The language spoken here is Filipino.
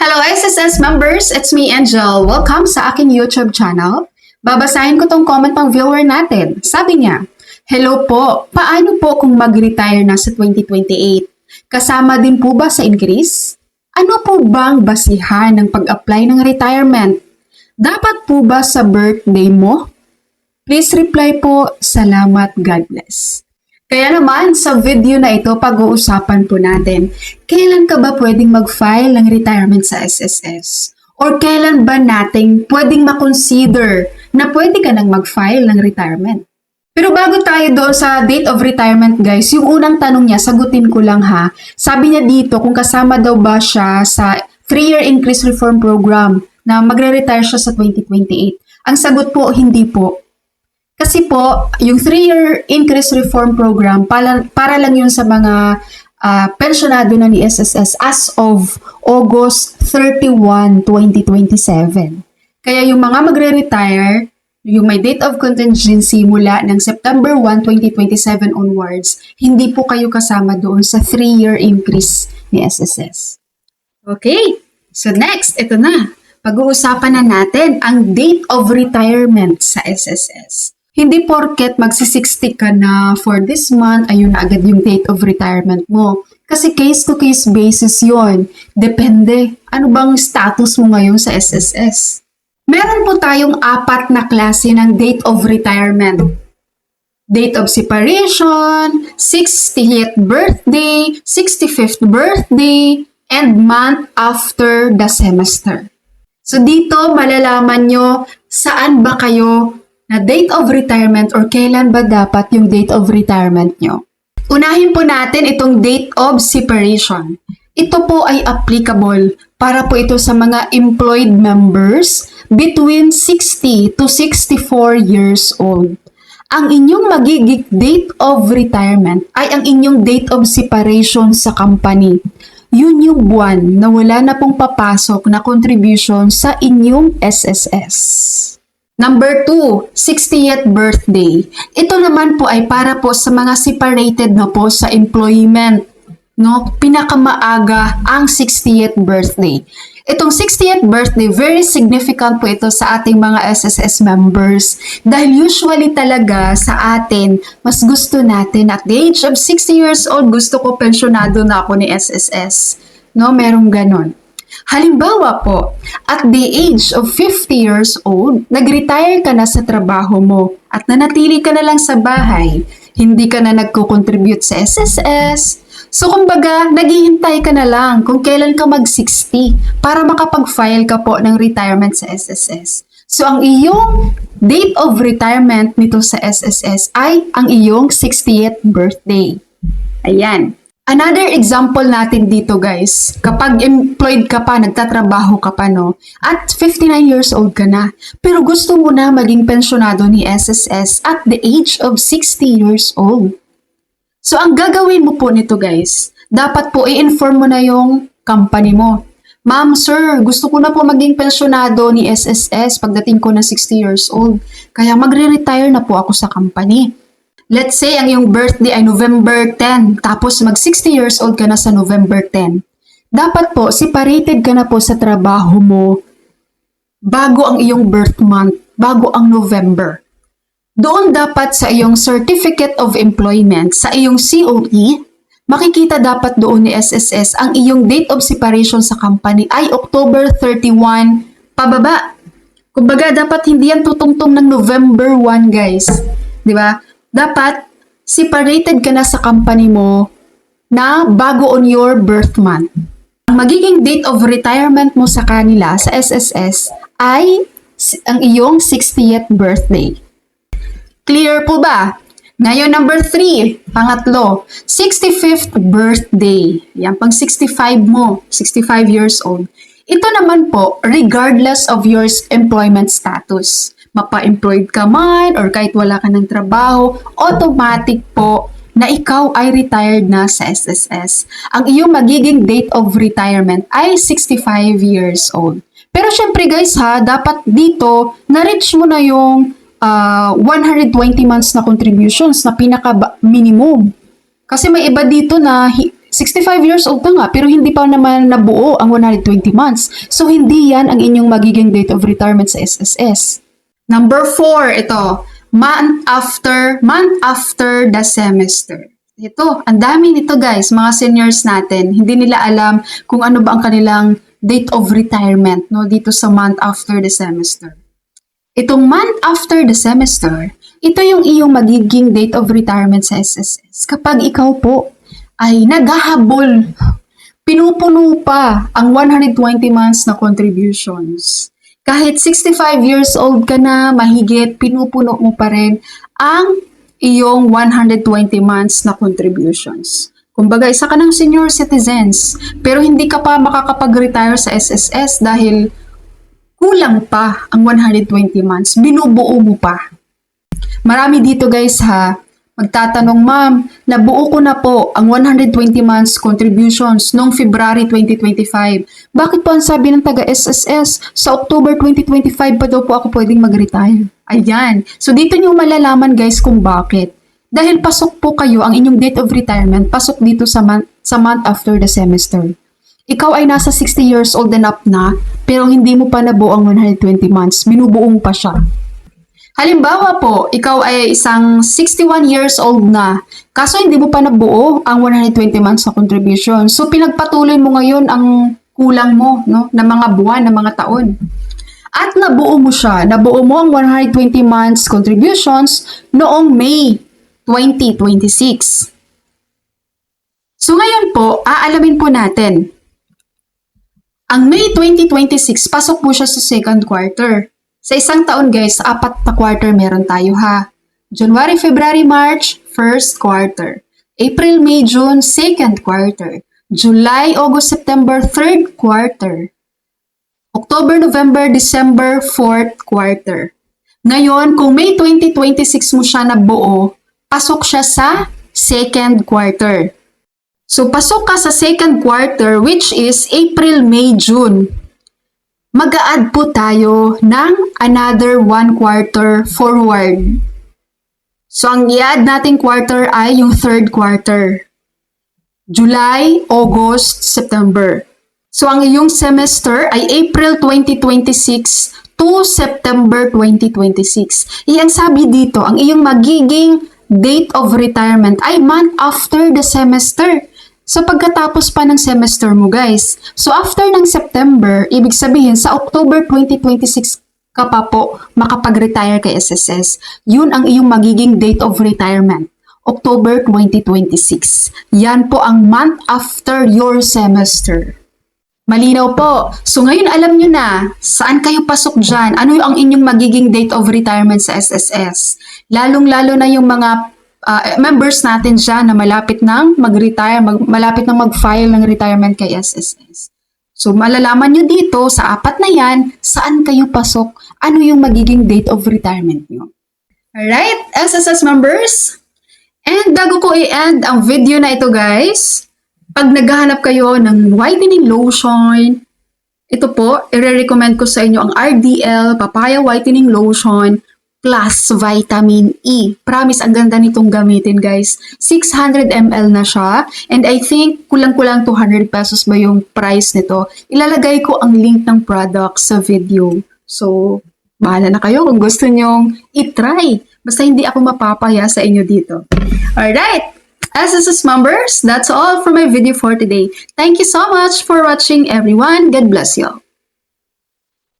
Hello SSS members! It's me, Angel. Welcome sa aking YouTube channel. Babasahin ko tong comment ng viewer natin. Sabi niya, hello po, paano po kung mag-retire na sa 2028? Kasama din po ba sa increase? Ano po bang basihan ng pag-apply ng retirement? Dapat po ba sa birthday mo? Please reply po. Salamat. God bless. Kaya naman, sa video na ito, pag-uusapan po natin, kailan ka ba pwedeng mag-file ng retirement sa SSS? Or kailan ba nating pwedeng makonsider na pwede ka nang mag-file ng retirement? Pero bago tayo doon sa date of retirement guys, yung unang tanong niya, sagutin ko lang ha. Sabi niya dito kung kasama daw ba siya sa 3-year increase reform program na magre-retire siya sa 2028. Ang sagot po, hindi po. Kasi po, yung 3-year increase reform program, para lang yun sa mga pensyonado na ni SSS as of August 31, 2027. Kaya yung mga magre-retire, yung may date of contingency mula ng September 1, 2027 onwards, hindi po kayo kasama doon sa 3-year increase ni SSS. Okay, so next, ito na. Pag-uusapan na natin ang date of retirement sa SSS. Hindi porket magsi-60 ka na for this month, ayun na agad yung date of retirement mo. Kasi case-to-case basis yon. Depende. Ano bang status mo ngayon sa SSS? Meron po tayong 4 na klase ng date of retirement. Date of separation, 60th birthday, 65th birthday, and month after the semester. So dito malalaman nyo saan ba kayo na date of retirement or kailan ba dapat yung date of retirement nyo. Unahin po natin itong date of separation. Ito po ay applicable para po ito sa mga employed members between 60 to 64 years old. Ang inyong magiging date of retirement ay ang inyong date of separation sa company. Yun yung buwan na wala na pong papasok na contribution sa inyong SSS. Number 2, 60th birthday. Ito naman po ay para po sa mga separated na po sa employment. No? Pinakamaaga ang 60th birthday. Itong 60th birthday, very significant po ito sa ating mga SSS members. Dahil usually talaga sa atin, mas gusto natin at the age of 60 years old, gusto ko pensyonado na ako ni SSS. No? Merong ganon. Halimbawa po, at the age of 50 years old, nag-retire ka na sa trabaho mo at nanatili ka na lang sa bahay, hindi ka na nagko-contribute sa SSS. So kumbaga, naghihintay ka na lang kung kailan ka mag-60 para makapag-file ka po ng retirement sa SSS. So ang iyong date of retirement nito sa SSS ay ang iyong 60th birthday. Ayan. Another example natin dito guys, kapag employed ka pa, nagtatrabaho ka pa no, at 59 years old ka na, pero gusto mo na maging pensyonado ni SSS at the age of 60 years old. So ang gagawin mo po nito guys, dapat po i-inform mo na yung company mo. Ma'am, sir, gusto ko na po maging pensyonado ni SSS pagdating ko na 60 years old, kaya magre-retire na po ako sa company. Let's say, ang iyong birthday ay November 10, tapos mag-60 years old ka na sa November 10. Dapat po, separated ka na po sa trabaho mo bago ang iyong birth month, bago ang November. Doon dapat sa iyong Certificate of Employment, sa iyong COE, makikita dapat doon ni SSS ang iyong date of separation sa company ay October 31 pababa. Kumbaga, dapat hindi yan tutungtong ng November 1, guys. Di ba? Dapat separated ka na sa company mo na bago on your birth month. Ang magiging date of retirement mo sa kanila, sa SSS, ay ang iyong 60th birthday. Clear po ba? Ngayon, number 3, pangatlo, 65th birthday. Yan, pang 65 mo, 65 years old. Ito naman po, regardless of your employment status. Mapa-employed ka man or kahit wala ka ng trabaho, automatic po na ikaw ay retired na sa SSS. Ang iyong magiging date of retirement ay 65 years old. Pero syempre guys ha, dapat dito na-reach mo na yung 120 months na contributions na pinaka-minimum. Kasi may iba dito na 65 years old ka nga, pero hindi pa naman nabuo ang 120 months. So, hindi yan ang inyong magiging date of retirement sa SSS. Number 4, ito, month after the semester. Ito, ang dami nito guys, mga seniors natin, hindi nila alam kung ano ba ang kanilang date of retirement no, dito sa month after the semester. Itong month after the semester, ito yung iyong magiging date of retirement sa SSS. Kapag ikaw po ay naghahabol, pinupuno pa ang 120 months na contributions. Kahit 65 years old ka na, mahigit, pinupuno mo pa rin ang iyong 120 months na contributions. Kumbaga, isa ka ng senior citizens, pero hindi ka pa makakapag-retire sa SSS dahil kulang pa ang 120 months. Binubuo mo pa. Marami dito guys ha, magtatanong, ma'am, nabuo ko na po ang 120 months contributions noong February 2025. Bakit po ang sabi ng taga-SSS, sa October 2025 pa daw po ako pwedeng mag-retire? Ayan. So dito nyo malalaman guys kung bakit. Dahil pasok po kayo, ang inyong date of retirement, pasok dito sa month after the semester. Ikaw ay nasa 60 years old and up na, pero hindi mo pa nabuo ang 120 months. Binubuong pa siya. Halimbawa po, ikaw ay isang 61 years old na, kaso hindi mo pa nabuo ang 120 months sa contribution. So, pinagpatuloy mo ngayon ang kulang mo, no, na mga buwan, na mga taon. At nabuo mo siya, nabuo mo ang 120 months contributions noong May 2026. So, ngayon po, aalamin po natin. Ang May 2026, pasok po siya sa second quarter. Sa isang taon guys, 4 na quarter meron tayo ha. January, February, March, first quarter. April, May, June, second quarter. July, August, September, third quarter. October, November, December, fourth quarter. Ngayon, kung May 2026 mo siya nabuo, pasok siya sa second quarter. So, pasok ka sa second quarter which is April, May, June. Mag-a-add po tayo ng another 1 quarter forward. So, ang i-add nating quarter ay yung third quarter. July, August, September. So, ang iyong semester ay April 2026 to September 2026. Ang sabi dito, ang iyong magiging date of retirement ay month after the semester. So, pagkatapos pa ng semester mo, guys. So, after ng September, ibig sabihin, sa October 2026 ka pa po makapag-retire kay SSS. Yun ang iyong magiging date of retirement. October 2026. Yan po ang month after your semester. Malinaw po. So, ngayon alam nyo na, saan kayo pasok dyan? Ano ang inyong magiging date of retirement sa SSS? Lalong-lalo na yung mga members natin dyan na malapit nang mag-retire, malapit nang mag-file ng retirement kay SSS. So, malalaman nyo dito sa 4 na yan, saan kayo pasok, ano yung magiging date of retirement nyo. Alright, SSS members. And bago ko i-end ang video na ito guys, pag naghahanap kayo ng whitening lotion, ito po, i-recommend ko sa inyo ang RDL Papaya Whitening Lotion plus vitamin E. Promise, ang ganda nitong gamitin guys. 600 ml na siya. And I think kulang-kulang 200 pesos ba yung price nito. Ilalagay ko ang link ng product sa video. So, bahala na kayo kung gusto nyong itry. Basta hindi ako mapapaya sa inyo dito. Alright! SSS members, that's all for my video for today. Thank you so much for watching everyone. God bless you.